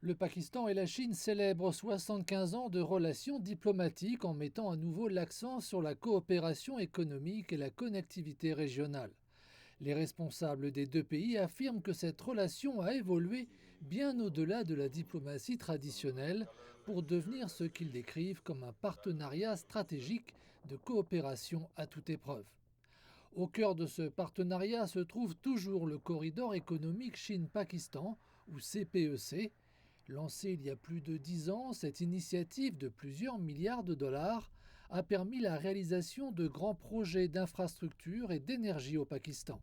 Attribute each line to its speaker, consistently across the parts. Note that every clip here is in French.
Speaker 1: Le Pakistan et la Chine célèbrent 75 ans de relations diplomatiques en mettant à nouveau l'accent sur la coopération économique et la connectivité régionale. Les responsables des deux pays affirment que cette relation a évolué bien au-delà de la diplomatie traditionnelle pour devenir ce qu'ils décrivent comme un partenariat stratégique de coopération à toute épreuve. Au cœur de ce partenariat se trouve toujours le corridor économique Chine-Pakistan, ou CPEC. Lancée il y a plus de 10 ans, cette initiative de plusieurs milliards de dollars a permis la réalisation de grands projets d'infrastructures et d'énergie au Pakistan.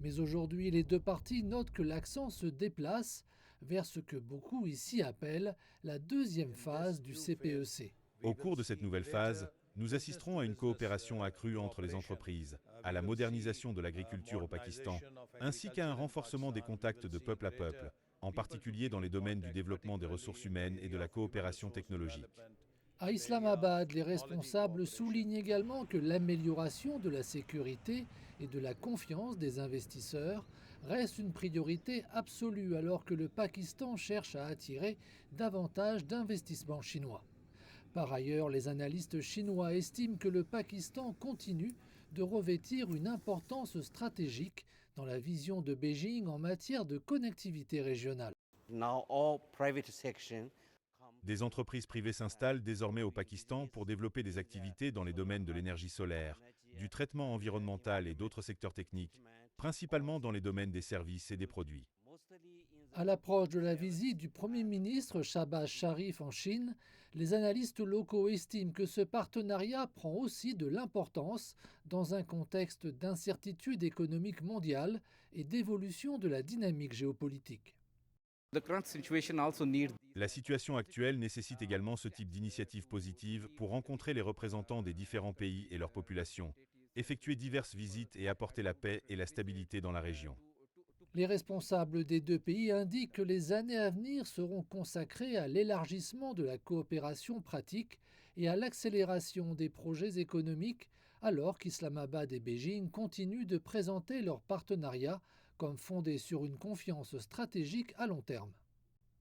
Speaker 1: Mais aujourd'hui, les deux parties notent que l'accent se déplace vers ce que beaucoup ici appellent la deuxième phase du CPEC.
Speaker 2: Au cours de cette nouvelle phase, nous assisterons à une coopération accrue entre les entreprises, à la modernisation de l'agriculture au Pakistan, ainsi qu'à un renforcement des contacts de peuple à peuple, en particulier dans les domaines du développement des ressources humaines et de la coopération technologique.
Speaker 1: À Islamabad, les responsables soulignent également que l'amélioration de la sécurité et de la confiance des investisseurs reste une priorité absolue alors que le Pakistan cherche à attirer davantage d'investissements chinois. Par ailleurs, les analystes chinois estiment que le Pakistan continue de revêtir une importance stratégique dans la vision de Beijing en matière de connectivité régionale.
Speaker 2: Des entreprises privées s'installent désormais au Pakistan pour développer des activités dans les domaines de l'énergie solaire, du traitement environnemental et d'autres secteurs techniques, principalement dans les domaines des services et des produits.
Speaker 1: À l'approche de la visite du Premier ministre Shahbaz Sharif en Chine, les analystes locaux estiment que ce partenariat prend aussi de l'importance dans un contexte d'incertitude économique mondiale et d'évolution de la dynamique géopolitique.
Speaker 2: La situation actuelle nécessite également ce type d'initiative positive pour rencontrer les représentants des différents pays et leurs populations, effectuer diverses visites et apporter la paix et la stabilité dans la région.
Speaker 1: Les responsables des deux pays indiquent que les années à venir seront consacrées à l'élargissement de la coopération pratique et à l'accélération des projets économiques, alors qu'Islamabad et Beijing continuent de présenter leur partenariat comme fondé sur une confiance stratégique à long terme.